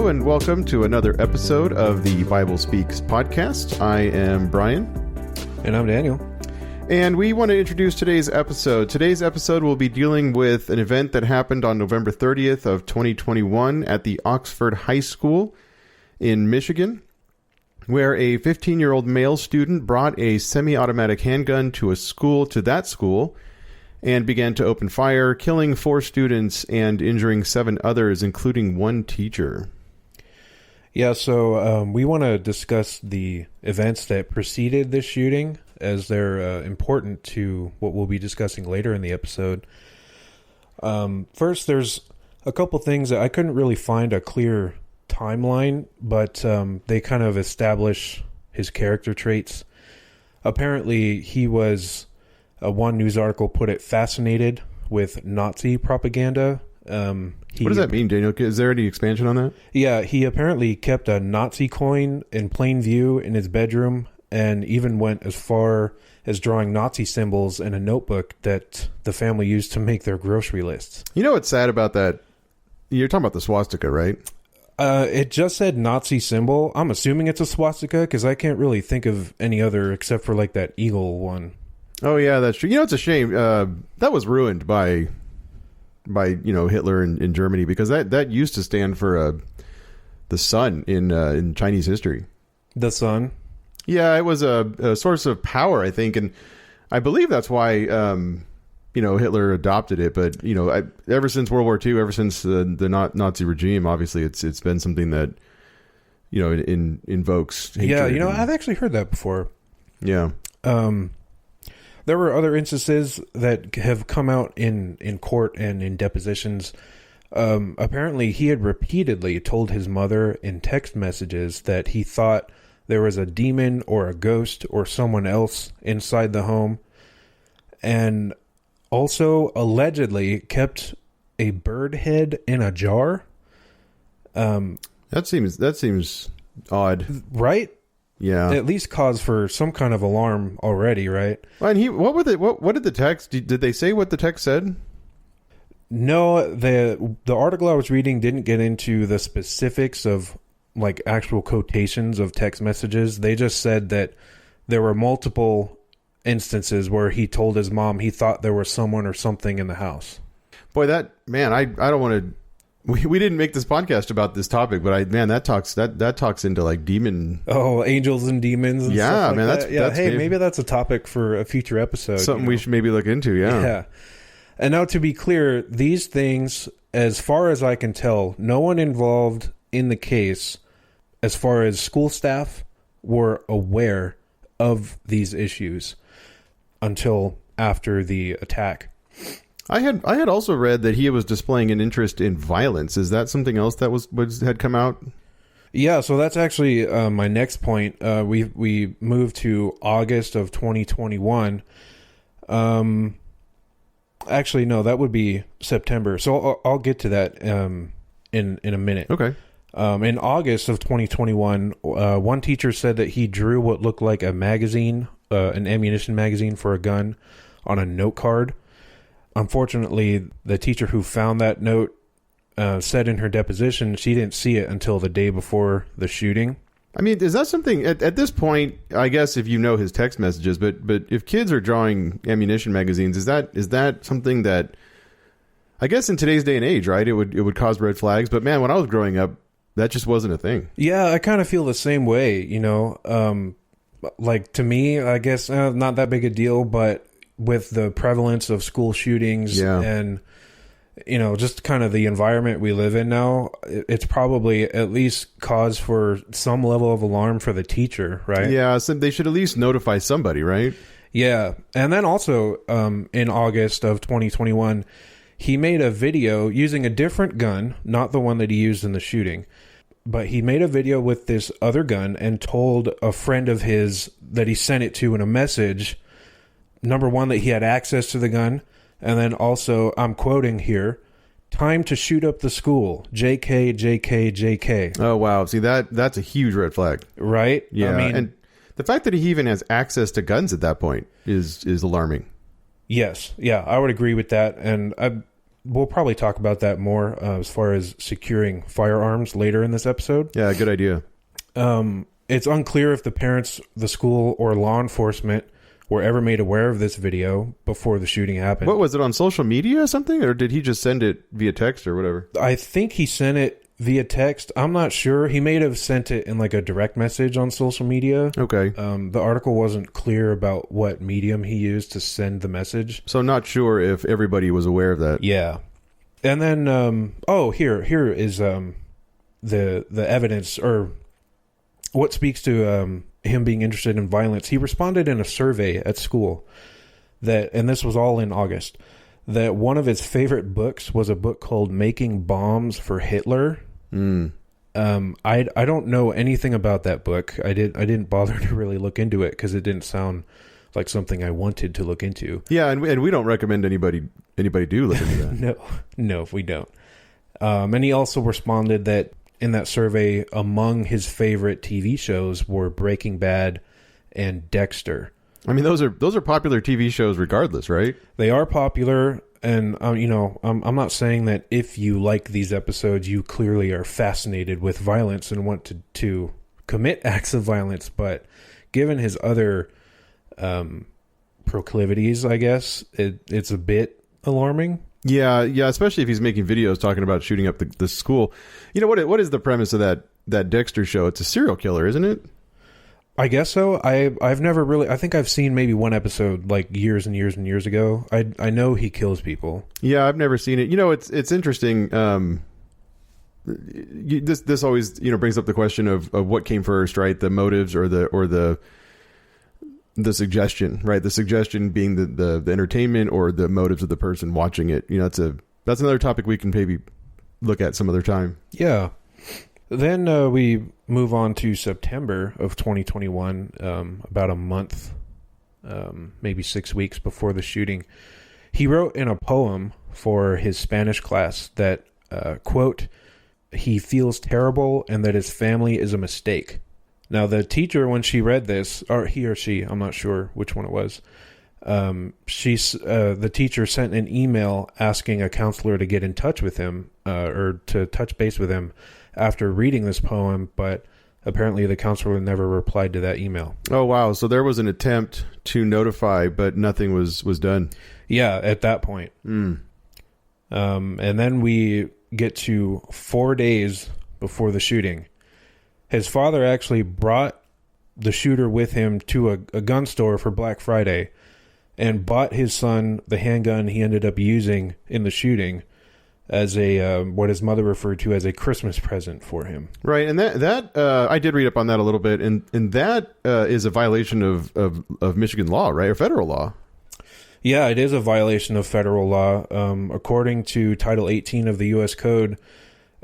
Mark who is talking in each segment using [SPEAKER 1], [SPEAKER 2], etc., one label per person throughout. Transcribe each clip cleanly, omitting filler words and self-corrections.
[SPEAKER 1] Hello and welcome to another episode of the Bible Speaks podcast. I am Brian.
[SPEAKER 2] And I'm Daniel.
[SPEAKER 1] And we want to introduce today's episode. Today's episode will be dealing with an event that happened on November 30th of 2021 at the Oxford High School in Michigan, where a 15-year-old male student brought a semi-automatic handgun to that school, and began to open fire, killing 4 students and injuring 7 others, including 1 teacher.
[SPEAKER 2] Yeah, so we want to discuss the events that preceded this shooting, as they're important to what we'll be discussing later in the episode. First, there's a couple things that I couldn't really find a clear timeline, but they kind of establish his character traits. Apparently, he was... one news article put it fascinated with Nazi propaganda.
[SPEAKER 1] What does that mean, Daniel? Is there any expansion on that?
[SPEAKER 2] Yeah, he apparently kept a Nazi coin in plain view in his bedroom and even went as far as drawing Nazi symbols in a notebook that the family used to make their grocery lists.
[SPEAKER 1] You know what's sad about that? You're talking about the swastika, right?
[SPEAKER 2] It just said Nazi symbol. I'm assuming it's a swastika because I can't really think of any other except for like that eagle one.
[SPEAKER 1] Oh yeah, that's true. You know, it's a shame that was ruined by Hitler in Germany, because that used to stand for the sun in Chinese history. The sun. Yeah, it was a source of power, I think, and I believe that's why Hitler adopted it. But ever since World War II, ever since the Nazi regime, obviously it's been something that invokes hatred.
[SPEAKER 2] Yeah, I've actually heard that before.
[SPEAKER 1] Yeah.
[SPEAKER 2] There were other instances that have come out in court and in depositions. Apparently, he had repeatedly told his mother in text messages that he thought there was a demon or a ghost or someone else inside the home. And also, allegedly, kept a bird head in a jar.
[SPEAKER 1] That seems odd.
[SPEAKER 2] Right?
[SPEAKER 1] Yeah,
[SPEAKER 2] at least cause for some kind of alarm already, right?
[SPEAKER 1] And what did the text? Did they say what the text said?
[SPEAKER 2] No, the article I was reading didn't get into the specifics of like actual quotations of text messages. They just said that there were multiple instances where he told his mom he thought there was someone or something in the house.
[SPEAKER 1] Boy, I don't want to. We didn't make this podcast about this topic, but that talks into like demon.
[SPEAKER 2] Oh, angels and demons. And
[SPEAKER 1] yeah,
[SPEAKER 2] stuff
[SPEAKER 1] man.
[SPEAKER 2] like that. Maybe that's a topic for a future episode.
[SPEAKER 1] Something we should maybe look into. Yeah.
[SPEAKER 2] Yeah. And now, to be clear, these things, as far as I can tell, no one involved in the case, as far as school staff, were aware of these issues until after the attack.
[SPEAKER 1] I had also read that he was displaying an interest in violence. Is that something else that had come out?
[SPEAKER 2] Yeah, so that's actually my next point. We moved to August of 2021. Actually, no, that would be September. So I'll get to that in a minute.
[SPEAKER 1] Okay.
[SPEAKER 2] In August of 2021, one teacher said that he drew what looked like a magazine, an ammunition magazine for a gun, on a note card. Unfortunately, the teacher who found that note said in her deposition she didn't see it until the day before the shooting.
[SPEAKER 1] I mean, is that something at this point? I guess if you know his text messages, but if kids are drawing ammunition magazines, is that something that, I guess in today's day and age, right? It would cause red flags. But man, when I was growing up, that just wasn't a thing.
[SPEAKER 2] Yeah, I kind of feel the same way. Like to me, I guess not that big a deal, but with the prevalence of school shootings and, just kind of the environment we live in now, it's probably at least cause for some level of alarm for the teacher, right?
[SPEAKER 1] Yeah, so they should at least notify somebody, right?
[SPEAKER 2] Yeah. And then also in August of 2021, he made a video using a different gun, not the one that he used in the shooting. But he made a video with this other gun and told a friend of his that he sent it to in a message, number one, that he had access to the gun, and then also, I'm quoting here, "Time to shoot up the school. JK, JK, JK."
[SPEAKER 1] Oh, wow. See, that's a huge red flag.
[SPEAKER 2] Right?
[SPEAKER 1] Yeah. And the fact that he even has access to guns at that point is alarming.
[SPEAKER 2] Yes. Yeah, I would agree with that. And we'll probably talk about that more as far as securing firearms later in this episode.
[SPEAKER 1] Yeah, good idea.
[SPEAKER 2] It's unclear if the parents, the school, or law enforcement were ever made aware of this video before the shooting happened.
[SPEAKER 1] What was it, on social media or something? Or did he just send it via text or whatever?
[SPEAKER 2] I think he sent it via text. I'm not sure. He may have sent it in like a direct message on social media.
[SPEAKER 1] Okay.
[SPEAKER 2] The article wasn't clear about what medium he used to send the message.
[SPEAKER 1] So not sure if everybody was aware of that.
[SPEAKER 2] Yeah. And then, here is the evidence, or what speaks to him being interested in violence. He responded in a survey at school that, and this was all in August, that one of his favorite books was a book called Making Bombs for Hitler. I don't know anything about that book. I didn't bother to really look into it because it didn't sound like something I wanted to look into.
[SPEAKER 1] Yeah, and we don't recommend anybody do look into that.
[SPEAKER 2] No, we don't. And he also responded that in that survey, among his favorite TV shows were Breaking Bad and Dexter.
[SPEAKER 1] I mean, those are popular TV shows regardless, right?
[SPEAKER 2] They are popular, and I'm not saying that if you like these episodes, you clearly are fascinated with violence and want to commit acts of violence. But given his other proclivities, I guess it's a bit alarming.
[SPEAKER 1] Yeah, especially if he's making videos talking about shooting up the school. You know, what is the premise of that Dexter show? It's a serial killer, isn't it?
[SPEAKER 2] I guess so. I've never really... I think I've seen maybe one episode like years and years and years ago. I know he kills people. Yeah,
[SPEAKER 1] I've never seen it. You know, it's interesting. This always brings up the question of what came first, right? The motives or the suggestion, right? The suggestion being the entertainment or the motives of the person watching it. You know, that's another topic we can maybe look at some other time.
[SPEAKER 2] Yeah. Then we move on to September of 2021, about a month, maybe 6 weeks before the shooting. He wrote in a poem for his Spanish class that, quote, he feels terrible and that his family is a mistake. Now, the teacher, when she read this, or he or she, I'm not sure which one it was, the teacher sent an email asking a counselor to get in touch with him, or to touch base with him after reading this poem, but apparently the counselor never replied to that email.
[SPEAKER 1] Oh, wow. So there was an attempt to notify, but nothing was done.
[SPEAKER 2] Yeah, at that point. And then we get to 4 days before the shooting. His father actually brought the shooter with him to a gun store for Black Friday and bought his son the handgun he ended up using in the shooting as a what his mother referred to as a Christmas present for him.
[SPEAKER 1] Right, and that I did read up on that a little bit, and that is a violation of Michigan law, right, or federal law.
[SPEAKER 2] Yeah, it is a violation of federal law. According to Title 18 of the U.S. Code,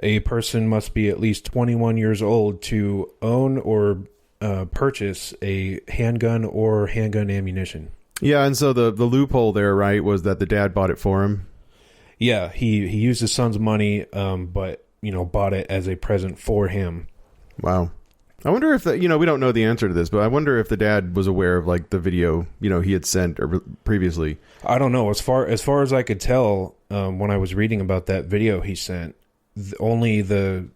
[SPEAKER 2] a person must be at least 21 years old to own or purchase a handgun or handgun ammunition.
[SPEAKER 1] Yeah, and so the loophole there, right, was that the dad bought it for him.
[SPEAKER 2] Yeah, he used his son's money, but bought it as a present for him.
[SPEAKER 1] Wow. I wonder if we don't know the answer to this, but I wonder if the dad was aware of like the video he had sent or previously.
[SPEAKER 2] I don't know. As far as I could tell, when I was reading about that video he sent, only the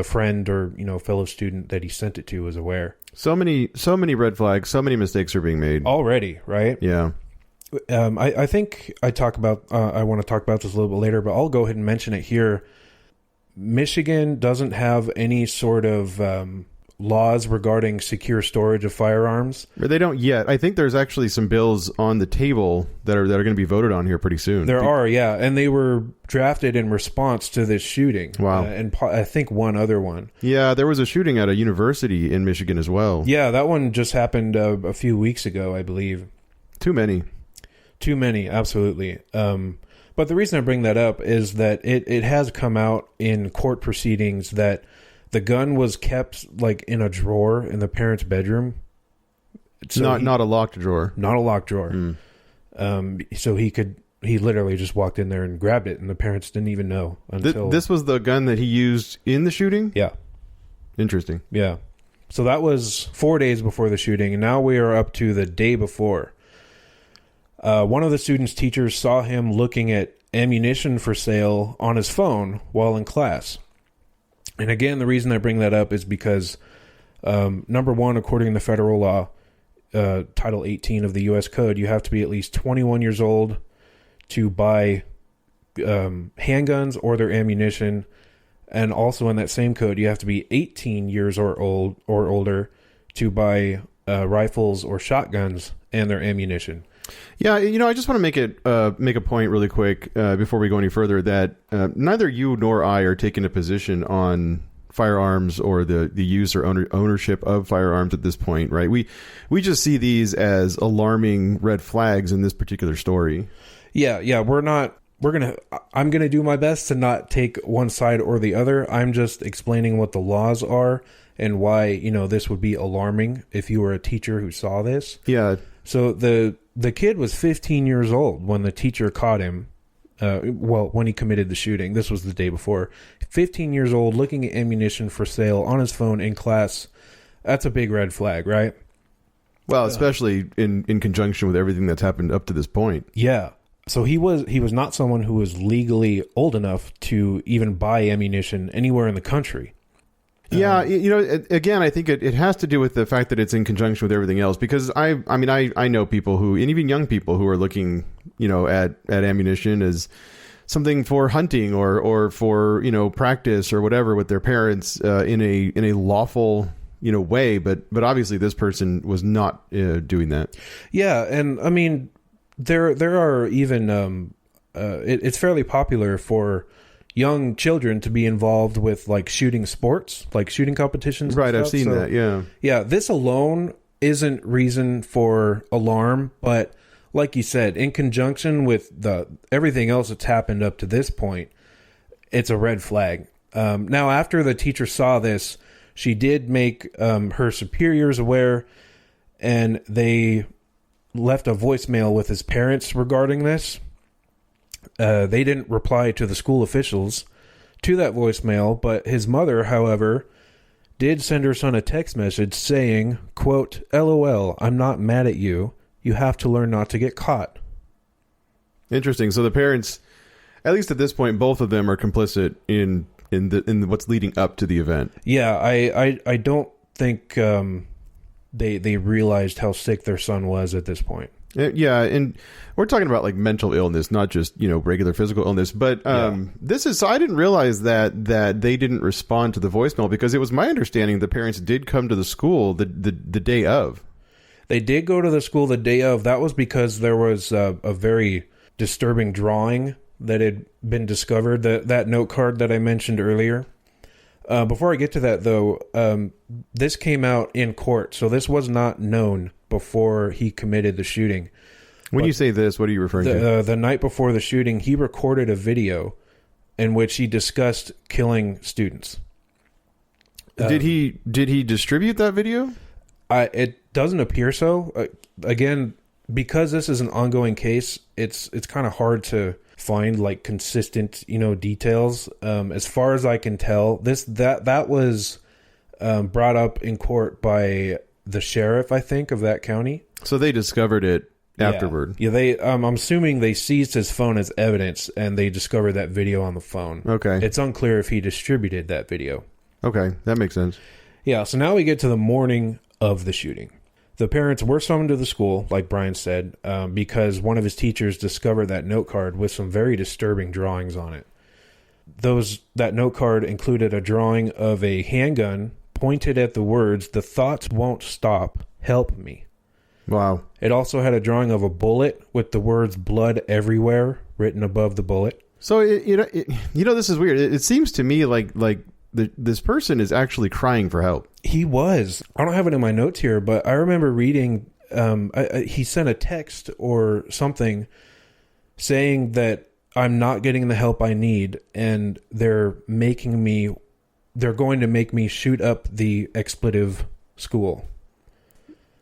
[SPEAKER 2] friend or fellow student that he sent it to was aware.
[SPEAKER 1] So many red flags, so many mistakes are being made
[SPEAKER 2] already, right?
[SPEAKER 1] Yeah.
[SPEAKER 2] I think I want to talk about this a little bit later, but I'll go ahead and mention it here. Michigan doesn't have any sort of laws regarding secure storage of firearms.
[SPEAKER 1] They don't yet. I think there's actually some bills on the table that are going to be voted on here pretty soon.
[SPEAKER 2] There are, yeah, and they were drafted in response to this shooting.
[SPEAKER 1] Wow.
[SPEAKER 2] And I think one other one.
[SPEAKER 1] Yeah, there was a shooting at a university in Michigan as well.
[SPEAKER 2] Yeah, that one just happened a few weeks ago, I believe.
[SPEAKER 1] Too many, absolutely. But the reason I bring that up is that it has come out in court proceedings that the gun was kept like in a drawer in the parents' bedroom. So not a locked drawer.
[SPEAKER 2] Not a locked drawer. So he literally just walked in there and grabbed it, and the parents didn't even know until...
[SPEAKER 1] This was the gun that he used in the shooting?
[SPEAKER 2] Yeah.
[SPEAKER 1] Interesting.
[SPEAKER 2] Yeah. So that was 4 days before the shooting, and now we are up to the day before. One of the student's teachers saw him looking at ammunition for sale on his phone while in class. And again, the reason I bring that up is because, number one, according to federal law, Title 18 of the U.S. Code, you have to be at least 21 years old to buy handguns or their ammunition. And also in that same code, you have to be 18 years or older to buy rifles or shotguns and their ammunition.
[SPEAKER 1] Yeah, I just want to make a point really quick before we go any further that neither you nor I are taking a position on firearms or the use or ownership of firearms at this point, right? We just see these as alarming red flags in this particular story.
[SPEAKER 2] Yeah, I'm gonna do my best to not take one side or the other. I'm just explaining what the laws are and why this would be alarming if you were a teacher who saw this.
[SPEAKER 1] Yeah.
[SPEAKER 2] So the kid was 15 years old when the teacher caught him. When he committed the shooting. This was the day before. 15 years old, looking at ammunition for sale on his phone in class. That's a big red flag, right?
[SPEAKER 1] Well, especially in conjunction with everything that's happened up to this point.
[SPEAKER 2] Yeah. So he was not someone who was legally old enough to even buy ammunition anywhere in the country.
[SPEAKER 1] Yeah, again, I think it has to do with the fact that it's in conjunction with everything else. Because I know people who, and even young people who are looking, at ammunition as something for hunting or for practice or whatever with their parents in a lawful way. But obviously this person was not doing that.
[SPEAKER 2] Yeah, and I mean there are even it's fairly popular for young children to be involved with like shooting sports, like shooting competitions.
[SPEAKER 1] Right, I've seen that. Yeah.
[SPEAKER 2] Yeah, this alone isn't reason for alarm, but like you said, in conjunction with everything else that's happened up to this point, it's a red flag. Now, after the teacher saw this, she did make her superiors aware, and they left a voicemail with his parents regarding this. They didn't reply to the school officials to that voicemail, but his mother, however, did send her son a text message saying, quote, "LOL, I'm not mad at you. You have to learn not to get caught."
[SPEAKER 1] Interesting. So the parents, at least at this point, both of them are complicit in what's leading up to the event.
[SPEAKER 2] Yeah, I don't think they realized how sick their son was at this point.
[SPEAKER 1] Yeah, and we're talking about like mental illness, not just regular physical illness. But this is, so I didn't realize that they didn't respond to the voicemail, because it was my understanding the parents did come to the school the day of.
[SPEAKER 2] They did go to the school the day of. That was because there was a very disturbing drawing that had been discovered. That note card that I mentioned earlier. Before I get to that, though, this came out in court, so this was not known before he committed the shooting.
[SPEAKER 1] When you say this, what are you referring to?
[SPEAKER 2] The night before the shooting, he recorded a video in which he discussed killing students.
[SPEAKER 1] Did he distribute that video?
[SPEAKER 2] It doesn't appear so. Again, because this is an ongoing case, it's kind of hard to find like consistent details. As far as I can tell, that was brought up in court by the sheriff, I think, of that county.
[SPEAKER 1] So they discovered it afterward.
[SPEAKER 2] Yeah, they. I'm assuming they seized his phone as evidence, and they discovered that video on the phone.
[SPEAKER 1] Okay.
[SPEAKER 2] It's unclear if he distributed that video.
[SPEAKER 1] Okay, that makes sense.
[SPEAKER 2] Yeah. So now we get to the morning of the shooting. The parents were summoned to the school, like Brian said, because one of his teachers discovered that note card with some very disturbing drawings on it. That note card included a drawing of a handgun pointed at the words, "The thoughts won't stop, help me."
[SPEAKER 1] Wow.
[SPEAKER 2] It also had a drawing of a bullet with the words "blood everywhere" written above the bullet.
[SPEAKER 1] So this is weird. It seems to me like this person is actually crying for help.
[SPEAKER 2] He was. I don't have it in my notes here, but I remember reading. He sent a text or something saying that I'm not getting the help I need, and they're going to make me shoot up the expletive school.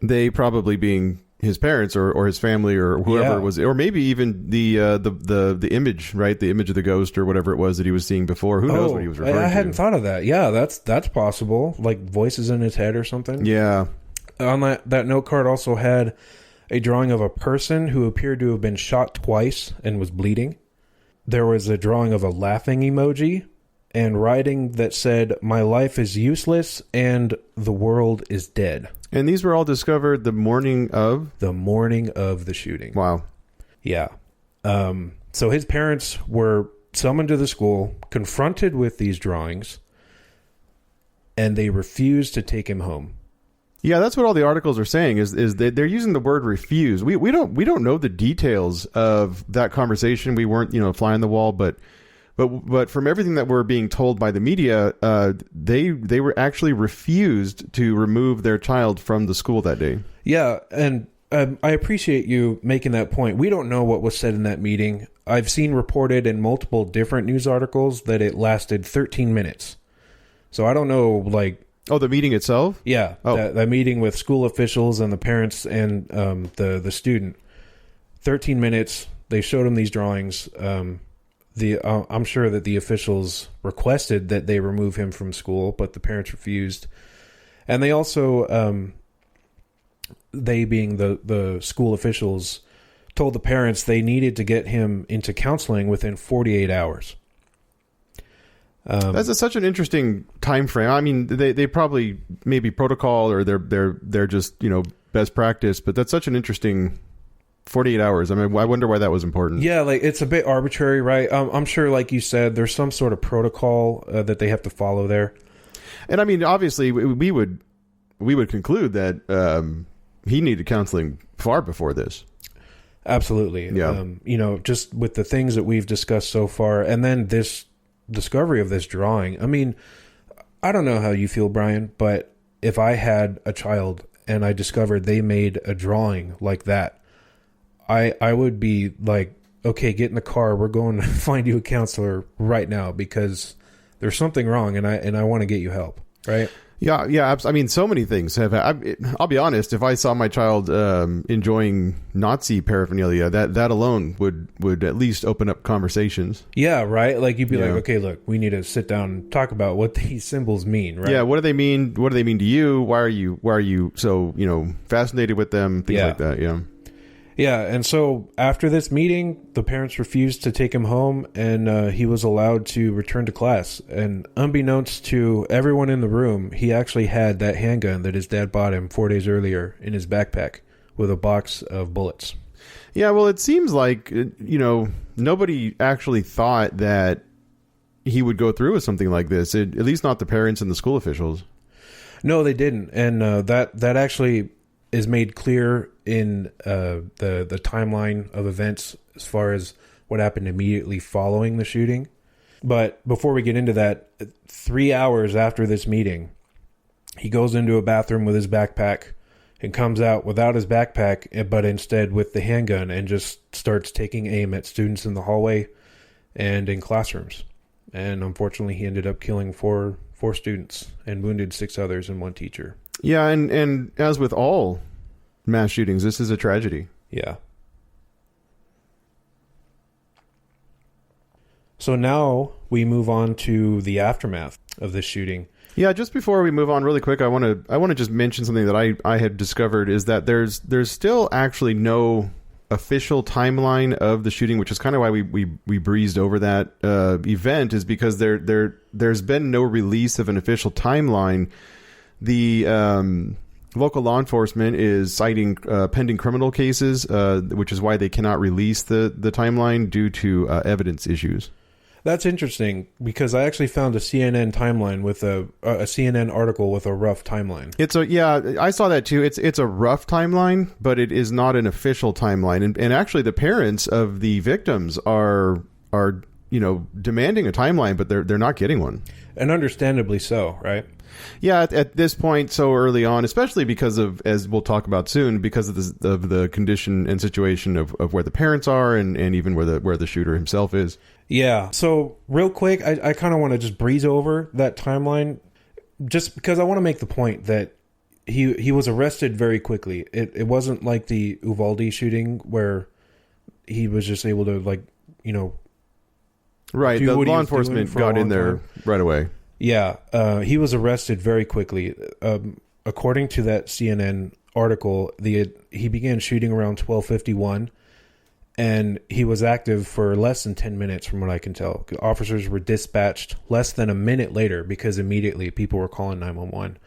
[SPEAKER 2] They
[SPEAKER 1] probably being his parents or his family or whoever it was, or maybe even the image, right? The image of the ghost or whatever it was that he was seeing before. Who knows what he was referring to?
[SPEAKER 2] I hadn't thought of that. Yeah, that's possible. Like voices in his head or something.
[SPEAKER 1] Yeah.
[SPEAKER 2] On that note card also had a drawing of a person who appeared to have been shot twice and was bleeding. there was a drawing of a laughing emoji and writing that said, "My life is useless and the world is dead."
[SPEAKER 1] And these were all discovered the morning of?
[SPEAKER 2] The morning of the shooting.
[SPEAKER 1] Wow.
[SPEAKER 2] Yeah. So his parents were summoned to the school, confronted with these drawings, and they refused to take him home.
[SPEAKER 1] Yeah, that's what all the articles are saying is that they're using the word refuse. We don't know the details of that conversation. We weren't, fly on the wall, but from everything that we're being told by the media, they were actually refused to remove their child from the school that day.
[SPEAKER 2] Yeah, and I appreciate you making that point. We don't know what was said in that meeting. I've seen reported in multiple different news articles that it lasted 13 minutes. So I don't know,
[SPEAKER 1] Oh, the meeting itself?
[SPEAKER 2] Yeah,
[SPEAKER 1] Oh.
[SPEAKER 2] that meeting with school officials and the parents and the student. 13 minutes. They showed him these drawings. I'm sure that the officials requested that they remove him from school, but the parents refused. And they also, they being the school officials, told the parents they needed to get him into counseling within 48 hours.
[SPEAKER 1] That's such an interesting time frame. I mean, they probably maybe protocol or they're just best practice, but that's such an interesting 48 hours. I mean, I wonder why that was important.
[SPEAKER 2] Yeah, it's a bit arbitrary, right? I'm sure, like you said, there's some sort of protocol that they have to follow there.
[SPEAKER 1] And I mean, obviously, we would conclude that he needed counseling far before this.
[SPEAKER 2] Absolutely.
[SPEAKER 1] Yeah.
[SPEAKER 2] Just with the things that we've discussed so far, and then this discovery of this drawing. I mean, I don't know how you feel, Brian, but if I had a child and I discovered they made a drawing like that, I would be like, okay, get in the car. We're going to find you a counselor right now because there's something wrong, and I want to get you help. Right?
[SPEAKER 1] Yeah. I mean, so many things have. I'll be honest. If I saw my child enjoying Nazi paraphernalia, that alone would at least open up conversations.
[SPEAKER 2] Yeah, right. Like you'd be like, okay, look, we need to sit down and talk about what these symbols mean. Right?
[SPEAKER 1] Yeah. What do they mean? What do they mean to you? Why are you so fascinated with them? Things like that. Yeah.
[SPEAKER 2] Yeah, and so after this meeting, the parents refused to take him home, and he was allowed to return to class. And unbeknownst to everyone in the room, he actually had that handgun that his dad bought him 4 days earlier in his backpack with a box of bullets.
[SPEAKER 1] Yeah, well, it seems like, nobody actually thought that he would go through with something like this, at least not the parents and the school officials.
[SPEAKER 2] No, they didn't. And that actually is made clear in the timeline of events as far as what happened immediately following the shooting. But before we get into that, 3 hours after this meeting, he goes into a bathroom with his backpack and comes out without his backpack, but instead with the handgun, and just starts taking aim at students in the hallway and in classrooms. And unfortunately, he ended up killing four students and wounded 6 others and 1 teacher.
[SPEAKER 1] Yeah, and as with all mass shootings, this is a tragedy.
[SPEAKER 2] Yeah. So now we move on to the aftermath of this shooting.
[SPEAKER 1] Yeah, just before we move on really quick, I want to just mention something that I had discovered is that there's still actually no official timeline of the shooting, which is kind of why we breezed over that event, is because there's been no release of an official timeline. The local law enforcement is citing pending criminal cases, which is why they cannot release the timeline due to evidence issues.
[SPEAKER 2] That's interesting because I actually found a CNN timeline with a CNN article with a rough timeline.
[SPEAKER 1] I saw that too. It's a rough timeline, but it is not an official timeline. And actually, the parents of the victims are demanding a timeline, but they're not getting one.
[SPEAKER 2] And understandably so, right?
[SPEAKER 1] Yeah, at this point, so early on, especially because of, as we'll talk about soon, because of the condition and situation of where the parents are and even where the shooter himself is.
[SPEAKER 2] Yeah. So real quick, I kind of want to just breeze over that timeline just because I want to make the point that he was arrested very quickly. It wasn't like the Uvalde shooting where he was just able to
[SPEAKER 1] right. The law enforcement got in there right away.
[SPEAKER 2] Yeah, he was arrested very quickly. According to that CNN article, he began shooting around 12:51, and he was active for less than 10 minutes from what I can tell. Officers were dispatched less than a minute later because immediately people were calling 911.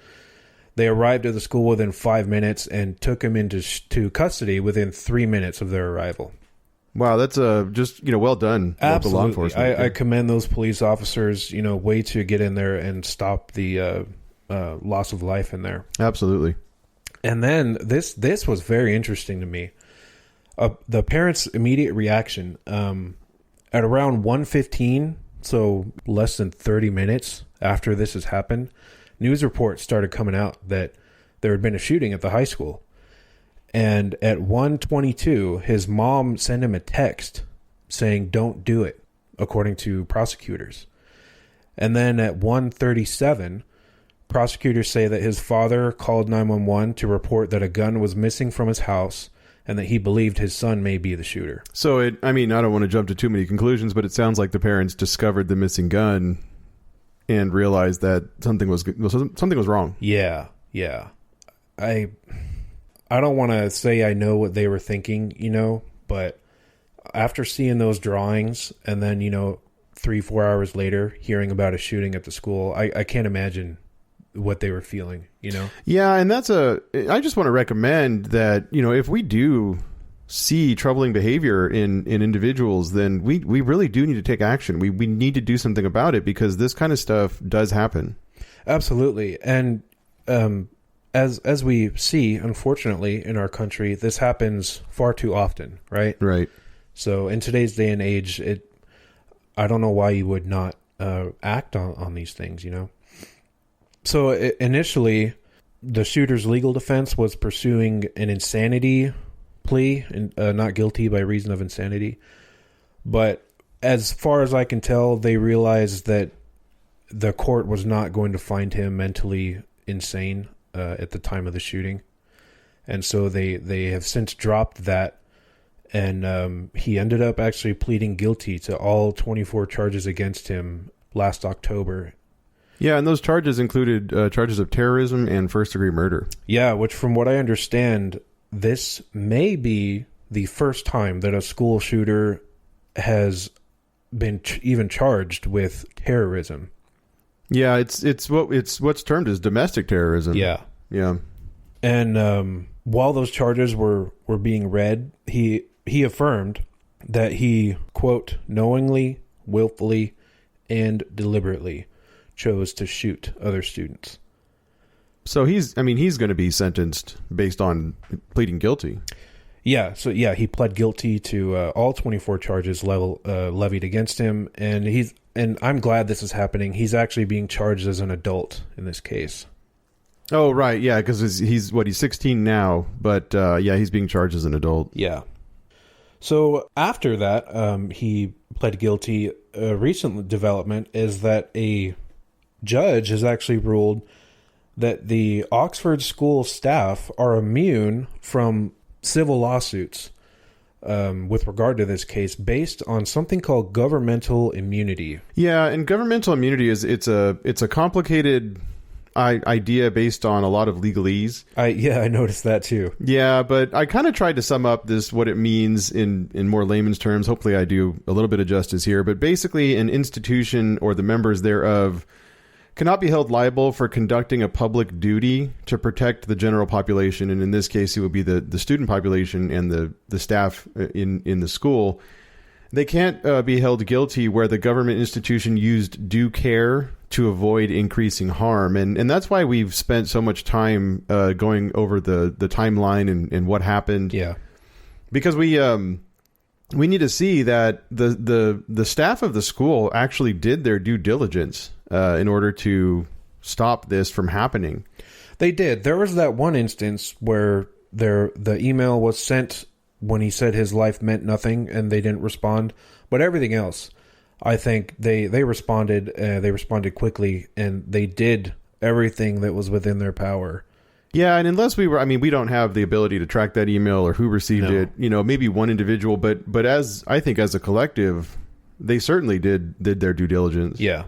[SPEAKER 2] They arrived at the school within 5 minutes and took him into custody within 3 minutes of their arrival.
[SPEAKER 1] Wow, that's just well done.
[SPEAKER 2] Absolutely.
[SPEAKER 1] Law enforcement.
[SPEAKER 2] I commend those police officers, way to get in there and stop the loss of life in there.
[SPEAKER 1] Absolutely.
[SPEAKER 2] And then this was very interesting to me. The parents' immediate reaction at around 1:15, so less than 30 minutes after this has happened, news reports started coming out that there had been a shooting at the high school. And at 1:22, his mom sent him a text saying, "Don't do it," according to prosecutors. And then at 1:37, prosecutors say that his father called 911 to report that a gun was missing from his house and that he believed his son may be the shooter.
[SPEAKER 1] So, I don't want to jump to too many conclusions, but it sounds like the parents discovered the missing gun and realized that something was wrong.
[SPEAKER 2] Yeah. I don't want to say I know what they were thinking, but after seeing those drawings and then, 3-4 hours later hearing about a shooting at the school, I can't imagine what they were feeling,
[SPEAKER 1] Yeah, and I just want to recommend that, if we do see troubling behavior in individuals, then we really do need to take action. We need to do something about it because this kind of stuff does happen.
[SPEAKER 2] Absolutely. And as we see, unfortunately, in our country, this happens far too often, right?
[SPEAKER 1] Right.
[SPEAKER 2] So in today's day and age, I don't know why you would not act on these things, So initially, the shooter's legal defense was pursuing an insanity plea, not guilty by reason of insanity. But as far as I can tell, they realized that the court was not going to find him mentally insane at the time of the shooting. And so they have since dropped that. And he ended up actually pleading guilty to all 24 charges against him last October.
[SPEAKER 1] Yeah, and those charges included charges of terrorism and first-degree murder. Yeah,
[SPEAKER 2] which from what I understand, this may be the first time that a school shooter has been even charged with terrorism.
[SPEAKER 1] Yeah, it's what's termed as domestic terrorism.
[SPEAKER 2] Yeah. And while those charges were being read, he affirmed that he, quote, knowingly, willfully, and deliberately chose to shoot other students.
[SPEAKER 1] So he's going to be sentenced based on pleading guilty.
[SPEAKER 2] Yeah. So yeah, he pled guilty to all 24 charges levied against him, and I'm glad this is happening. He's actually being charged as an adult in this case.
[SPEAKER 1] Oh right, yeah, because he's 16 now, but he's being charged as an adult.
[SPEAKER 2] Yeah. So after that, he pled guilty. A recent development is that a judge has actually ruled that the Oxford school staff are immune from civil lawsuits with regard to this case based on something called governmental immunity.
[SPEAKER 1] Yeah, and governmental immunity is it's a complicated idea based on a lot of legalese.
[SPEAKER 2] I noticed that too.
[SPEAKER 1] Yeah, but I kind of tried to sum up what it means in more layman's terms. Hopefully I do a little bit of justice here, but basically an institution or the members thereof cannot be held liable for conducting a public duty to protect the general population, and in this case it would be the student population and the staff in the school. They can't be held guilty where the government institution used due care to avoid increasing harm, and that's why we've spent so much time going over the timeline and what happened.
[SPEAKER 2] Yeah,
[SPEAKER 1] because we need to see that the staff of the school actually did their due diligence in order to stop this from happening.
[SPEAKER 2] They did. There was that one instance where the email was sent when he said his life meant nothing and they didn't respond. But everything else, I think they responded. They responded quickly, and they did everything that was within their power.
[SPEAKER 1] Yeah, and unless we don't have the ability to track that email or who received it. Maybe one individual, but as I think as a collective, they certainly did their due diligence.
[SPEAKER 2] Yeah.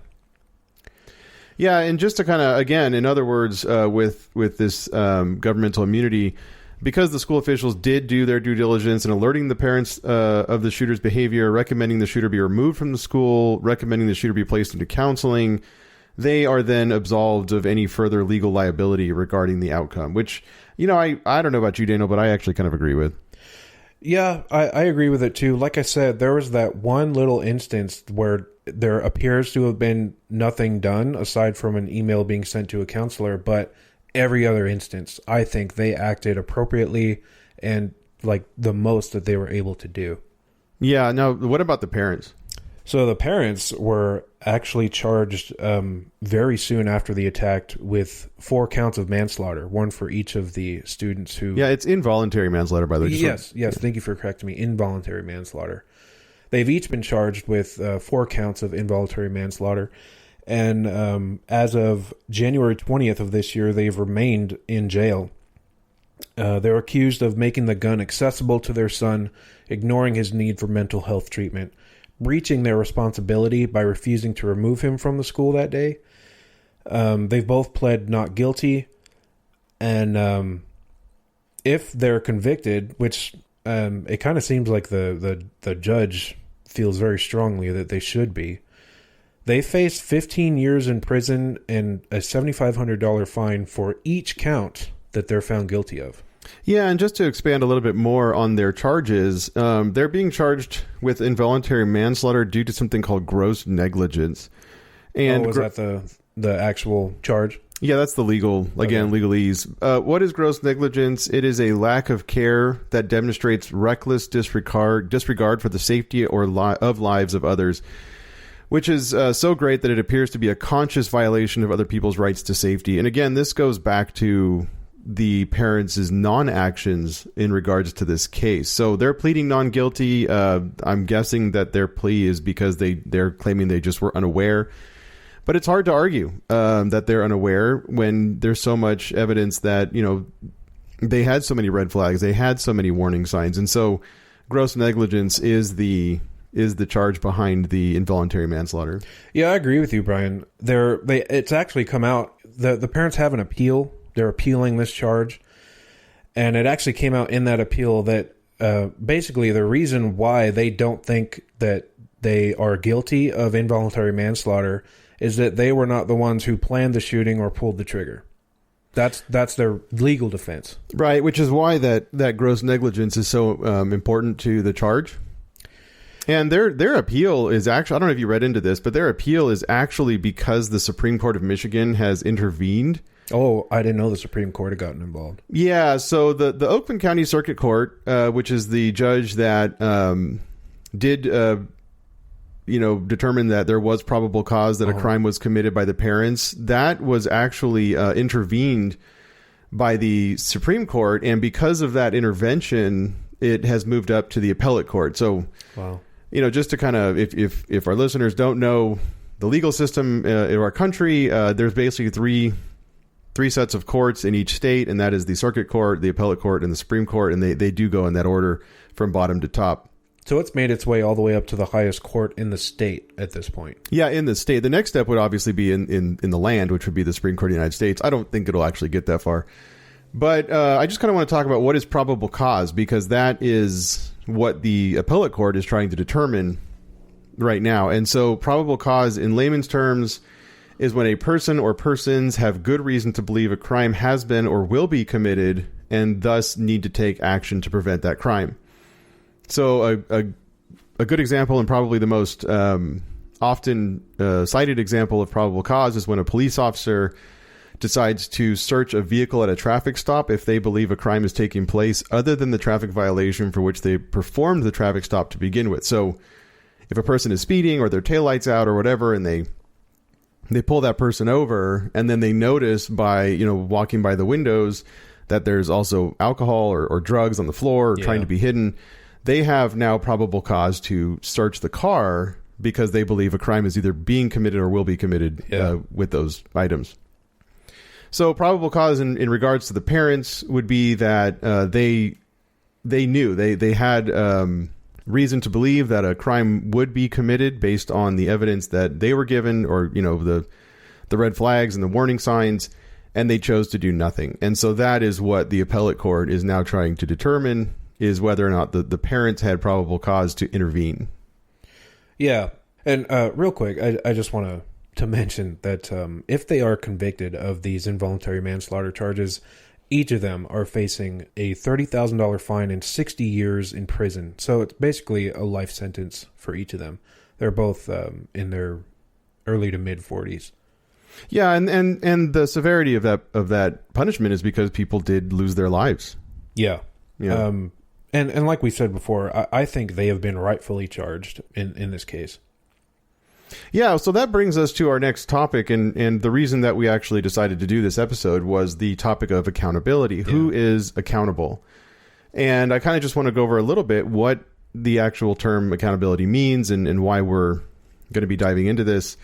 [SPEAKER 1] Yeah, and just to kind of, again, in other words, with this governmental immunity, because the school officials did do their due diligence in alerting the parents of the shooter's behavior, recommending the shooter be removed from the school, recommending the shooter be placed into counseling, they are then absolved of any further legal liability regarding the outcome, which, I don't know about you, Daniel, but I actually kind of agree with.
[SPEAKER 2] Yeah, I agree with it too. Like I said, there was that one little instance where there appears to have been nothing done aside from an email being sent to a counselor, but every other instance, I think they acted appropriately and like the most that they were able to do.
[SPEAKER 1] Yeah, now what about the parents?
[SPEAKER 2] So the parents were actually charged very soon after the attack with 4 counts of manslaughter, one for each of the students who...
[SPEAKER 1] Yeah, it's involuntary manslaughter, by the way.
[SPEAKER 2] Yes, thank you for correcting me. Involuntary manslaughter. They've each been charged with 4 counts of involuntary manslaughter. And as of January 20th of this year, they've remained in jail. They're accused of making the gun accessible to their son, ignoring his need for mental health treatment, breaching their responsibility by refusing to remove him from the school that day. They've both pled not guilty. And if they're convicted, which it kind of seems like the judge feels very strongly that they should be, they face 15 years in prison and a $7,500 fine for each count that they're found guilty of.
[SPEAKER 1] Yeah, and just to expand a little bit more on their charges, they're being charged with involuntary manslaughter due to something called gross negligence. And
[SPEAKER 2] was that the actual charge?
[SPEAKER 1] Yeah, that's the legalese. What is gross negligence? It is a lack of care that demonstrates reckless disregard for the safety or of lives of others, which is so great that it appears to be a conscious violation of other people's rights to safety. And again, this goes back to the parents' non-actions in regards to this case. So they're pleading non-guilty. I'm guessing that their plea is because they're claiming they just were unaware. But it's hard to argue that they're unaware when there's so much evidence that, they had so many red flags, they had so many warning signs. And so gross negligence is the charge behind the involuntary manslaughter. Yeah,
[SPEAKER 2] I agree with you, Brian. It's actually come out. The parents have an appeal. They're appealing this charge. And it actually came out in that appeal that basically the reason why they don't think that they are guilty of involuntary manslaughter is that they were not the ones who planned the shooting or pulled the trigger. That's their legal defense.
[SPEAKER 1] Right, which is why that gross negligence is so important to the charge. And their appeal is actually, I don't know if you read into this, but their appeal is actually because the Supreme Court of Michigan has intervened.
[SPEAKER 2] Oh, I didn't know the Supreme Court had gotten involved.
[SPEAKER 1] Yeah, so the Oakland County Circuit Court, which is the judge that did determine that there was probable cause that a crime was committed by the parents, that was actually intervened by the Supreme Court. And because of that intervention, it has moved up to the appellate court. So,
[SPEAKER 2] wow.
[SPEAKER 1] Just to kind of, if our listeners don't know the legal system in our country, there's basically three sets of courts in each state, and that is the circuit court, the appellate court, and the Supreme Court, and they do go in that order from bottom to top.
[SPEAKER 2] So it's made its way all the way up to the highest court in the state at this point.
[SPEAKER 1] Yeah, in the state. The next step would obviously be in the land, which would be the Supreme Court of the United States. I don't think it'll actually get that far. But I just kind of want to talk about what is probable cause, because that is what the appellate court is trying to determine right now. And so probable cause in layman's terms is when a person or persons have good reason to believe a crime has been or will be committed and thus need to take action to prevent that crime. So a good example, and probably the most often cited example of probable cause, is when a police officer decides to search a vehicle at a traffic stop if they believe a crime is taking place other than the traffic violation for which they performed the traffic stop to begin with. So if a person is speeding or their taillight's out or whatever, and they pull that person over, and then they notice by walking by the windows that there's also alcohol or drugs on the floor trying to be hidden, they have now probable cause to search the car because they believe a crime is either being committed or will be committed with those items. So probable cause in regards to the parents would be that they knew, they had reason to believe that a crime would be committed based on the evidence that they were given, or the red flags and the warning signs. and they chose to do nothing. And so that is what the appellate court is now trying to determine, is whether or not the parents had probable cause to intervene.
[SPEAKER 2] Yeah. And real quick, I just want to mention that if they are convicted of these involuntary manslaughter charges, each of them are facing a $30,000 fine and 60 years in prison. So it's basically a life sentence for each of them. They're both in their early to mid 40s.
[SPEAKER 1] Yeah, and the severity of that punishment is because people did lose their lives.
[SPEAKER 2] Yeah.
[SPEAKER 1] Yeah.
[SPEAKER 2] And like we said before, I think they have been rightfully charged in this case.
[SPEAKER 1] Yeah, so that brings us to our next topic, and the reason that we actually decided to do this episode was the topic of accountability. Yeah. Who is accountable? And I kind of just want to go over a little bit what the actual term accountability means and why we're going to be diving into this.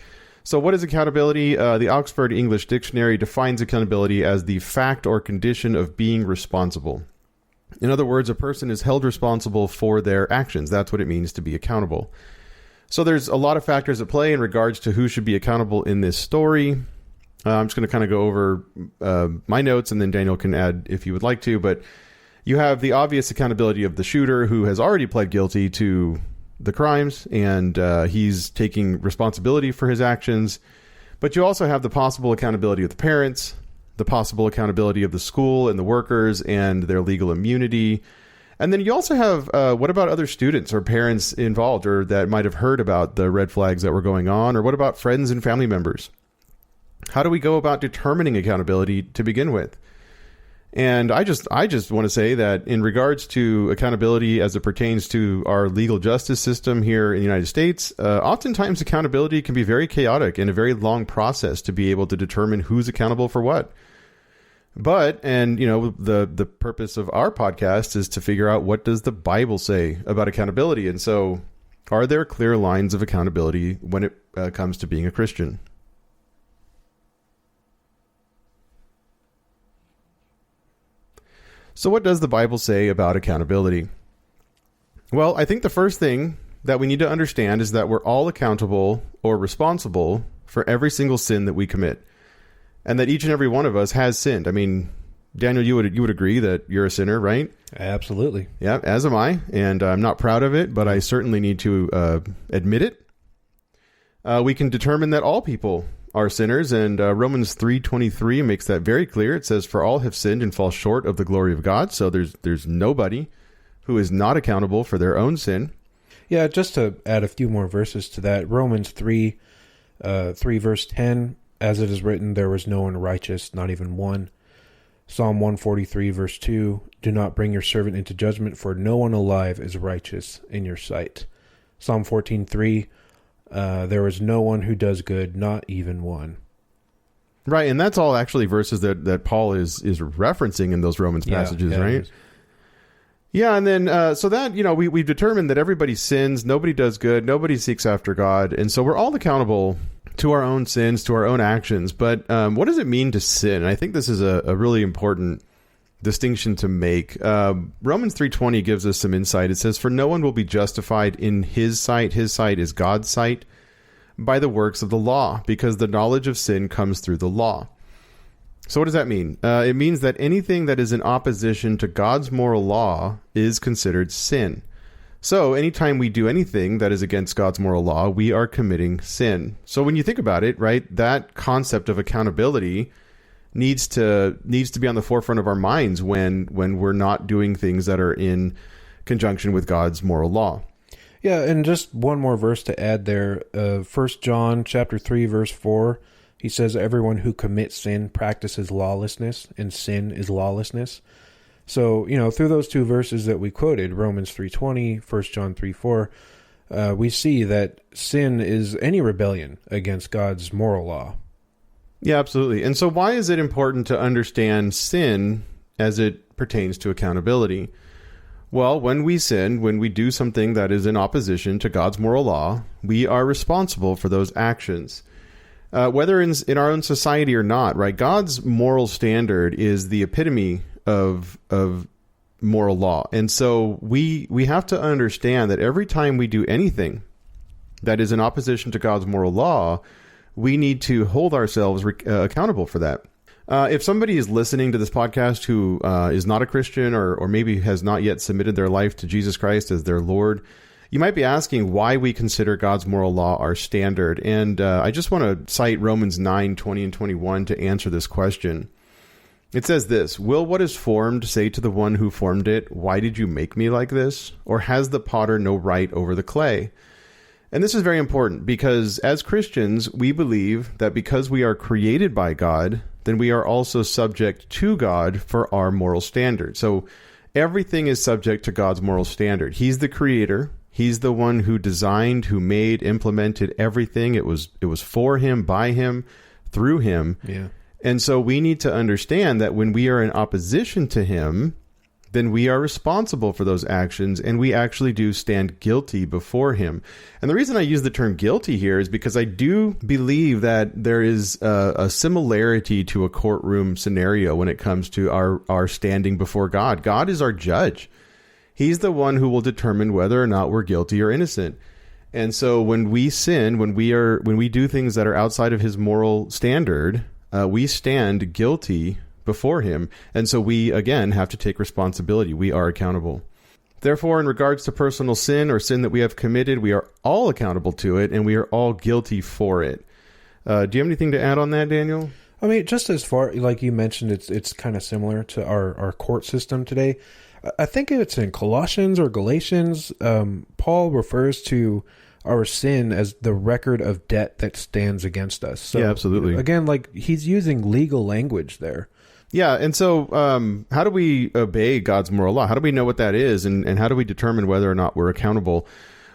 [SPEAKER 1] So what is accountability? The Oxford English Dictionary defines accountability as the fact or condition of being responsible. In other words, a person is held responsible for their actions. That's what it means to be accountable. So there's a lot of factors at play in regards to who should be accountable in this story. I'm just going to kind of go over my notes, and then Daniel can add if you would like to. But you have the obvious accountability of the shooter, who has already pled guilty to the crimes, and he's taking responsibility for his actions. But you also have the possible accountability of the parents, the possible accountability of the school and the workers and their legal immunity. And then you also have, what about other students or parents involved or that might have heard about the red flags that were going on? Or what about friends and family members? How do we go about determining accountability to begin with? And I just want to say that in regards to accountability as it pertains to our legal justice system here in the United States, oftentimes accountability can be very chaotic and a very long process to be able to determine who's accountable for what. But, and you know, the purpose of our podcast is to figure out, what does the Bible say about accountability? And so, are there clear lines of accountability when it comes to being a Christian? So what does the Bible say about accountability? Well, I think the first thing that we need to understand is that we're all accountable or responsible for every single sin that we commit. And that each and every one of us has sinned. I mean, Daniel, you would agree that you're a sinner, right?
[SPEAKER 2] Absolutely.
[SPEAKER 1] Yeah, as am I. And I'm not proud of it, but I certainly need to admit it. We can determine that all people are sinners, and Romans 3:23 makes that very clear. It says, "For all have sinned and fall short of the glory of God." So there's nobody who is not accountable for their own sin.
[SPEAKER 2] Yeah, just to add a few more verses to that, Romans 3 verse 10, "As it is written, there was no one righteous, not even one." Psalm 143 verse 2, "Do not bring your servant into judgment, for no one alive is righteous in your sight." Psalm 14:3, "There is no one who does good, not even one."
[SPEAKER 1] Right, and that's all actually verses that Paul is referencing in those Romans passages, right? Yeah, and then so that, you know, we've determined that everybody sins, nobody does good, nobody seeks after God, and so we're all accountable to our own sins, to our own actions. But what does it mean to sin? I think this is a really important distinction to make. Romans 3:20 gives us some insight. It says, "For no one will be justified in his sight is God's sight, by the works of the law, because the knowledge of sin comes through the law." So what does that mean? It means that anything that is in opposition to God's moral law is considered sin. So anytime we do anything that is against God's moral law, we are committing sin. So when you think about it, right, that concept of accountability needs to be on the forefront of our minds when we're not doing things that are in conjunction with God's moral law.
[SPEAKER 2] Yeah, and just one more verse to add there. 1 John chapter 3, verse 4, he says, "Everyone who commits sin practices lawlessness, and sin is lawlessness." So, you know, through those two verses that we quoted, Romans 3:20, 1 John 3:4, we see that sin is any rebellion against God's moral law.
[SPEAKER 1] Yeah, absolutely. And so why is it important to understand sin as it pertains to accountability? Well, when we sin, when we do something that is in opposition to God's moral law, we are responsible for those actions. Whether in our own society or not, right? God's moral standard is the epitome of moral law. And so we have to understand that every time we do anything that is in opposition to God's moral law, we need to hold ourselves accountable for that. If somebody is listening to this podcast who is not a Christian or maybe has not yet submitted their life to Jesus Christ as their Lord, you might be asking why we consider God's moral law our standard. And I just want to cite Romans 9:20 and 21 to answer this question. It says this: "Will what is formed say to the one who formed it, 'Why did you make me like this?' Or has the potter no right over the clay?" And this is very important because as Christians, we believe that because we are created by God, then we are also subject to God for our moral standard. So everything is subject to God's moral standard. He's the creator. He's the one who designed, who made, implemented everything. It was for him, by him, through him.
[SPEAKER 2] Yeah.
[SPEAKER 1] And so we need to understand that when we are in opposition to him, then we are responsible for those actions, and we actually do stand guilty before him. And the reason I use the term guilty here is because I do believe that there is a similarity to a courtroom scenario when it comes to our standing before God. God is our judge. He's the one who will determine whether or not we're guilty or innocent. And so when we sin, when we do things that are outside of his moral standard, we stand guilty before him. And so we, again, have to take responsibility. We are accountable. Therefore, in regards to personal sin or sin that we have committed, we are all accountable to it, and we are all guilty for it. Do you have anything to add on that, Daniel?
[SPEAKER 2] I mean, just as far, like you mentioned, it's kind of similar to our court system today. I think it's in Colossians or Galatians, Paul refers to our sin as the record of debt that stands against us. So,
[SPEAKER 1] yeah, absolutely.
[SPEAKER 2] Again, like he's using legal language there.
[SPEAKER 1] Yeah, and so how do we obey God's moral law? How do we know what that is, and how do we determine whether or not we're accountable?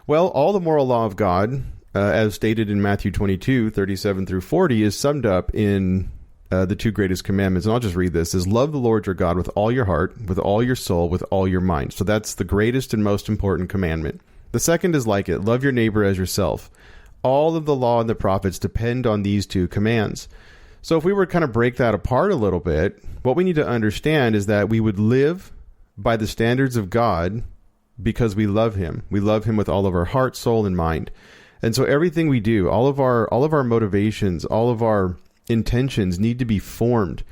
[SPEAKER 1] Well, all the moral law of God, as stated in Matthew 22:37 through 40, is summed up in the two greatest commandments. And I'll just read this: is love the Lord your God with all your heart, with all your soul, with all your mind. So that's the greatest and most important commandment. The second is like it: love your neighbor as yourself. All of the law and the prophets depend on these two commands. So if we were to kind of break that apart a little bit, what we need to understand is that we would live by the standards of God because we love him. We love him with all of our heart, soul, and mind. And so everything we do, all of our motivations, all of our intentions need to be formed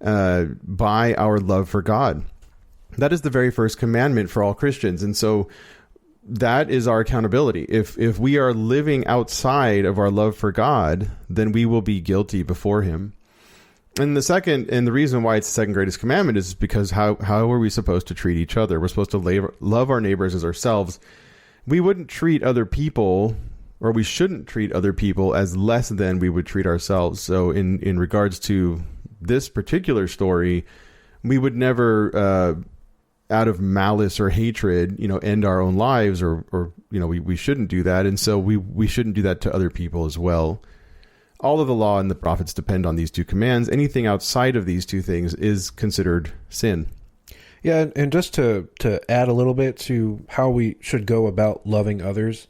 [SPEAKER 1] by our love for God. That is the very first commandment for all Christians. And so that is our accountability. If we are living outside of our love for God, then we will be guilty before him. And the reason why it's the second greatest commandment is because how are we supposed to treat each other? We're supposed to love our neighbors as ourselves. We wouldn't treat other people, or we shouldn't treat other people as less than we would treat ourselves. So in regards to this particular story, we would never out of malice or hatred, end our own lives, or we shouldn't do that. And so we shouldn't do that to other people as well. All of the law and the prophets depend on these two commands. Anything outside of these two things is considered sin.
[SPEAKER 2] Yeah, and just to add a little bit to how we should go about loving others,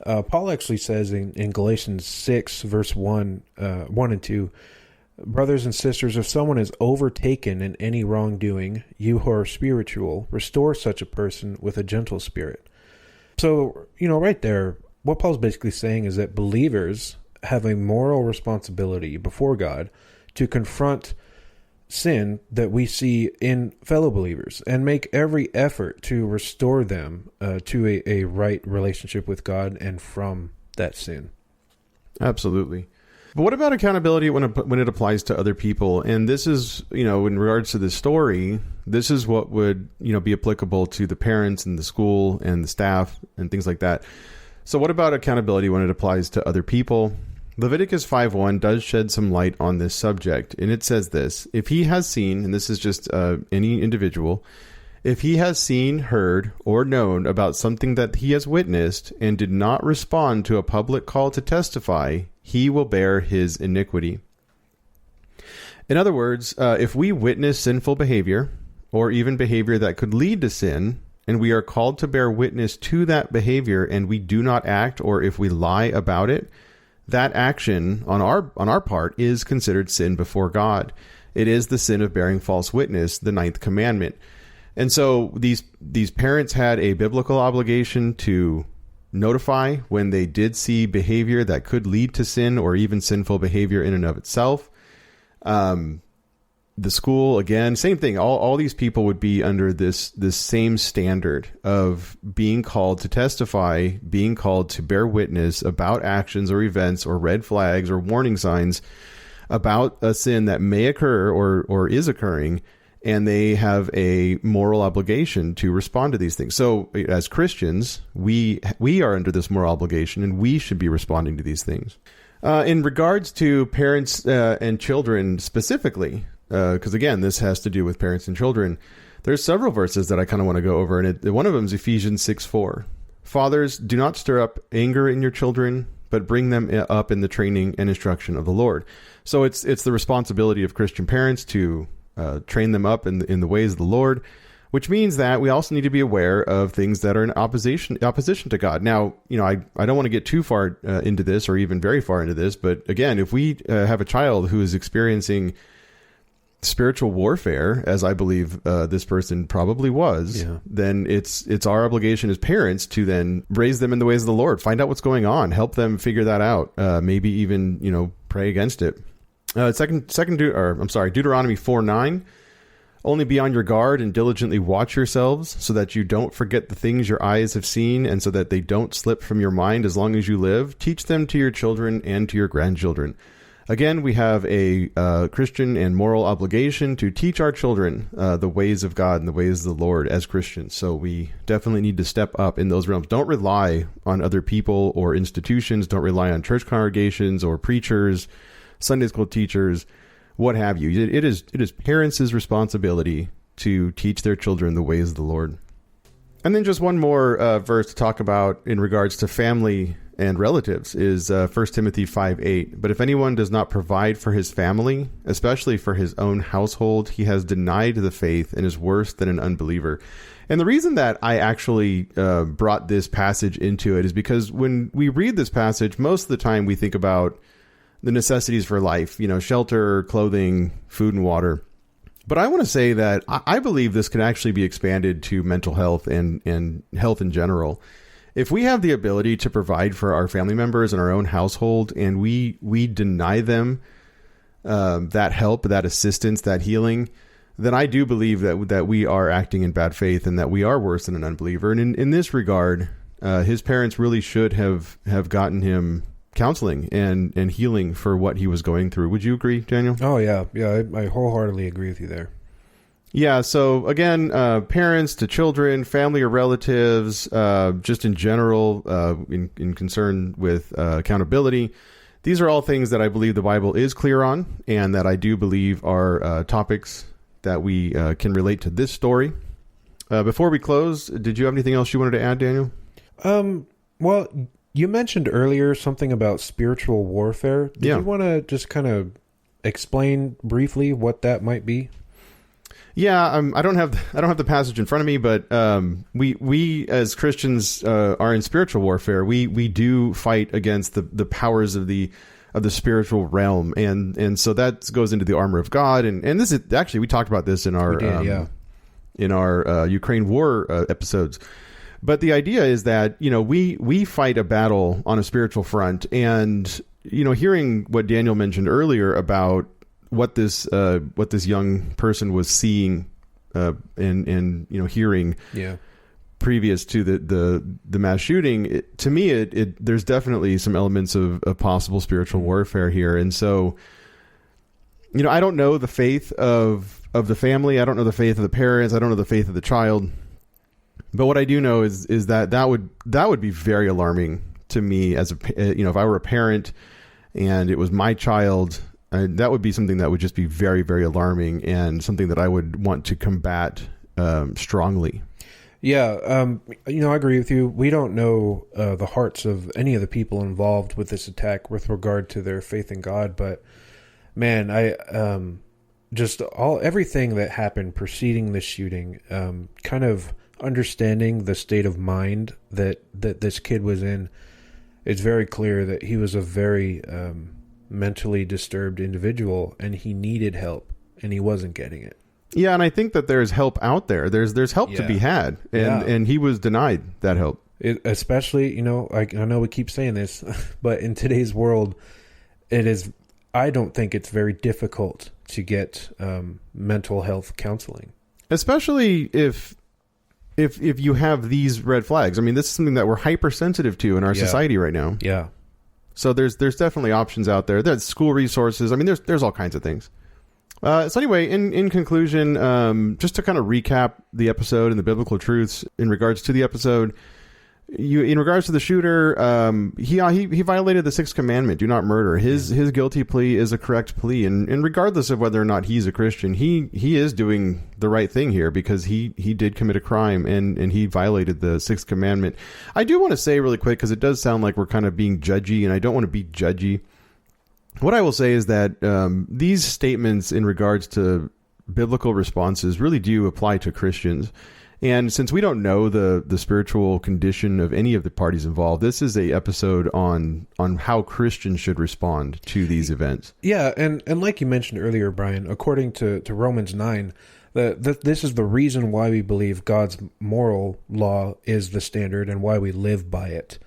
[SPEAKER 2] Paul actually says in Galatians 6, verse 1 and 2, brothers and sisters, if someone is overtaken in any wrongdoing, you who are spiritual, restore such a person with a gentle spirit. So, right there, what Paul's basically saying is that believers have a moral responsibility before God to confront sin that we see in fellow believers and make every effort to restore them to a right relationship with God and from that sin.
[SPEAKER 1] Absolutely. But what about accountability when it applies to other people? And this is, in regards to this story, this is what would, be applicable to the parents and the school and the staff and things like that. So what about accountability when it applies to other people? Leviticus 5:1 does shed some light on this subject, and it says this: if he has seen, and this is just any individual, if he has seen, heard, or known about something that he has witnessed and did not respond to a public call to testify, he will bear his iniquity. In other words, if we witness sinful behavior, or even behavior that could lead to sin, and we are called to bear witness to that behavior, and we do not act, or if we lie about it, that action on our part is considered sin before God. It is the sin of bearing false witness, the 9th commandment. And so these parents had a biblical obligation to notify when they did see behavior that could lead to sin or even sinful behavior in and of itself. the school, again, same thing. All these people would be under this same standard of being called to testify, being called to bear witness about actions or events or red flags or warning signs about a sin that may occur or is occurring, and they have a moral obligation to respond to these things. So as Christians, we are under this moral obligation, and we should be responding to these things. In regards to parents and children specifically, because again, this has to do with parents and children, there's several verses that I kind of want to go over, and one of them is Ephesians 6:4. Fathers, do not stir up anger in your children, but bring them up in the training and instruction of the Lord. So it's the responsibility of Christian parents to train them up in the ways of the Lord, which means that we also need to be aware of things that are in opposition to God. Now, I don't want to get too far into this, or even very far into this, but again, if we have a child who is experiencing spiritual warfare, as I believe this person probably was, then it's our obligation as parents to then raise them in the ways of the Lord, find out what's going on, help them figure that out, maybe even pray against it. Deuteronomy 4:9. Only be on your guard and diligently watch yourselves, so that you don't forget the things your eyes have seen, and so that they don't slip from your mind as long as you live. Teach them to your children and to your grandchildren. Again, we have a Christian and moral obligation to teach our children the ways of God and the ways of the Lord as Christians. So we definitely need to step up in those realms. Don't rely on other people or institutions. Don't rely on church congregations or preachers, Sunday school teachers, what have you. It is parents' responsibility to teach their children the ways of the Lord. And then just one more verse to talk about in regards to family and relatives is 1 Timothy 5:8. But if anyone does not provide for his family, especially for his own household, he has denied the faith and is worse than an unbeliever. And the reason that I actually brought this passage into it is because when we read this passage, most of the time we think about the necessities for life, shelter, clothing, food, and water. But I want to say that I believe this can actually be expanded to mental health and health in general. If we have the ability to provide for our family members and our own household, and we deny them that help, that assistance, that healing, then I do believe that we are acting in bad faith and that we are worse than an unbeliever. And in this regard, his parents really should have gotten him counseling and healing for what he was going through. Would you agree, Daniel?
[SPEAKER 2] Oh, yeah. Yeah, I wholeheartedly agree with you there.
[SPEAKER 1] Yeah, so again, parents to children, family or relatives, just in general, in concern with accountability, these are all things that I believe the Bible is clear on, and that I do believe are topics that we can relate to this story. Before we close, did you have anything else you wanted to add, Daniel?
[SPEAKER 2] Well, you mentioned earlier something about spiritual warfare. Did you want to just kind of explain briefly what that might be?
[SPEAKER 1] Yeah, I don't have the passage in front of me, but we as Christians are in spiritual warfare. We do fight against the powers of the spiritual realm, and so that goes into the armor of God. And this is actually, we talked about this in our in our Ukraine war episodes. But the idea is that we fight a battle on a spiritual front, and hearing what Daniel mentioned earlier about what this young person was seeing and hearing previous to the mass shooting, to me there's definitely some elements of possible spiritual warfare here. And so I don't know the faith of the family, I don't know the faith of the parents, I don't know the faith of the child, but what I do know is that would be very alarming to me as if I were a parent and it was my child. That would be something that would just be very, very alarming, and something that I would want to combat strongly.
[SPEAKER 2] Yeah, I agree with you. We don't know the hearts of any of the people involved with this attack with regard to their faith in God, but man, everything that happened preceding the shooting, kind of understanding the state of mind that this kid was in, it's very clear that he was a very mentally disturbed individual, and he needed help, and he wasn't getting it.
[SPEAKER 1] Yeah, and I think that there's help out there. There's help to be had, and he was denied that help.
[SPEAKER 2] Especially, I know we keep saying this, but in today's world, it is I don't think it's very difficult to get mental health counseling.
[SPEAKER 1] Especially if you have these red flags. I mean, this is something that we're hypersensitive to in our society right now.
[SPEAKER 2] Yeah.
[SPEAKER 1] So there's definitely options out there. There's school resources. I mean, there's all kinds of things. So anyway, in conclusion, just to kind of recap the episode and the biblical truths in regards to the episode, in regards to the shooter, he violated the sixth commandment: do not murder. His guilty plea is a correct plea, and regardless of whether or not he's a Christian, he is doing the right thing here, because he did commit a crime and he violated the sixth commandment. I do want to say really quick, because it does sound like we're kind of being judgy, and I don't want to be judgy. What I will say is that these statements in regards to biblical responses really do apply to Christians. And since we don't know the spiritual condition of any of the parties involved, this is a episode on how Christians should respond to these events.
[SPEAKER 2] Yeah, and like you mentioned earlier, Brian, according to Romans 9, this is the reason why we believe God's moral law is the standard and why we live by it.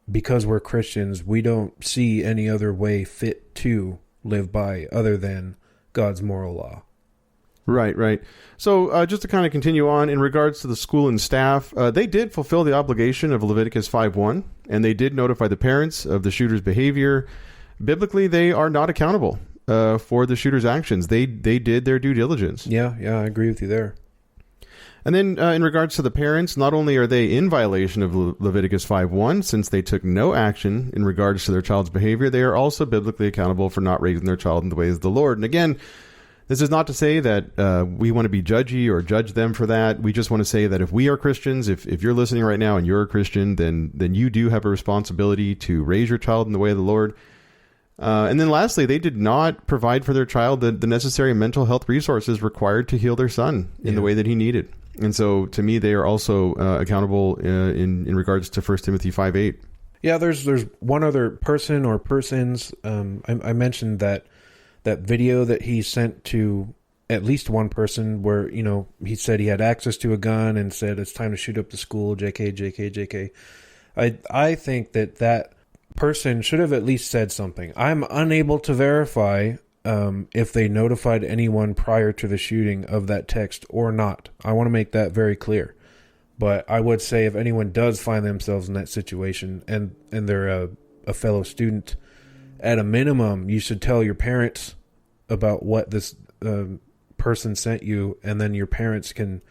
[SPEAKER 2] Because we're Christians, we don't see any other way fit to live by other than God's moral law.
[SPEAKER 1] Right. So just to kind of continue on, in regards to the school and staff, they did fulfill the obligation of Leviticus 5:1, and they did notify the parents of the shooter's behavior. Biblically, they are not accountable for the shooter's actions. They did their due diligence.
[SPEAKER 2] Yeah, I agree with you there.
[SPEAKER 1] And then in regards to the parents, not only are they in violation of Leviticus 5:1, since they took no action in regards to their child's behavior, they are also biblically accountable for not raising their child in the ways of the Lord. And again, this is not to say that we want to be judgy or judge them for that. We just want to say that if we are Christians, if you're listening right now and you're a Christian, then you do have a responsibility to raise your child in the way of the Lord. And then lastly, they did not provide for their child the necessary mental health resources required to heal their son in the way that he needed. And so to me, they are also accountable in regards to 1 Timothy 5:8.
[SPEAKER 2] Yeah, there's one other person or persons. I mentioned that video that he sent to at least one person where, he said he had access to a gun and said it's time to shoot up the school, JK. I think that person should have at least said something. I'm unable to verify if they notified anyone prior to the shooting of that text or not. I want to make that very clear. But I would say if anyone does find themselves in that situation and they're a fellow student, at a minimum, you should tell your parents about what this person sent you, and then your parents can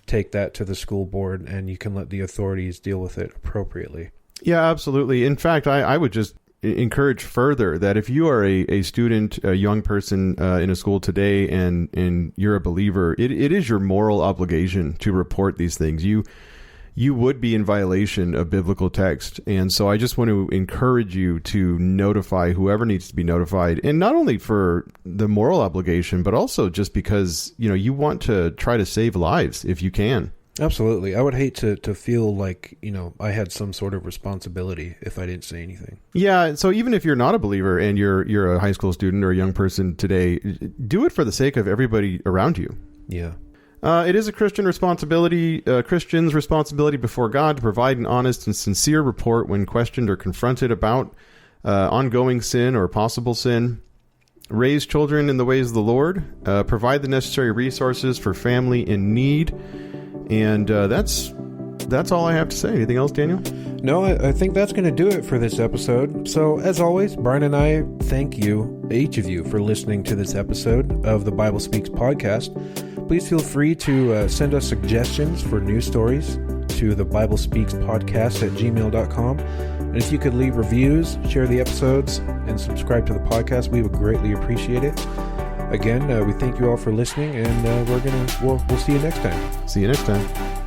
[SPEAKER 2] take that to the school board and you can let the authorities deal with it appropriately. Yeah,
[SPEAKER 1] absolutely. In fact, I would just encourage further that if you are a student, a young person in a school today, and you're a believer, it is your moral obligation to report these things. You would be in violation of biblical text. And so I just want to encourage you to notify whoever needs to be notified. And not only for the moral obligation, but also just because, you want to try to save lives if you can.
[SPEAKER 2] Absolutely. I would hate to feel like, I had some sort of responsibility if I didn't say anything.
[SPEAKER 1] Yeah. So even if you're not a believer and you're a high school student or a young person today, do it for the sake of everybody around you.
[SPEAKER 2] Yeah.
[SPEAKER 1] It is a Christian's responsibility before God to provide an honest and sincere report when questioned or confronted about ongoing sin or possible sin. Raise children in the ways of the Lord. Provide the necessary resources for family in need. And that's all I have to say. Anything else, Daniel?
[SPEAKER 2] No, I think that's going to do it for this episode. So, as always, Brian and I thank you, each of you, for listening to this episode of the Bible Speaks podcast. Please feel free to send us suggestions for news stories to the Bible Speaks podcast at gmail.com. And if you could leave reviews, share the episodes, and subscribe to the podcast, we would greatly appreciate it. Again, we thank you all for listening, and we'll see you next time.
[SPEAKER 1] See you next time.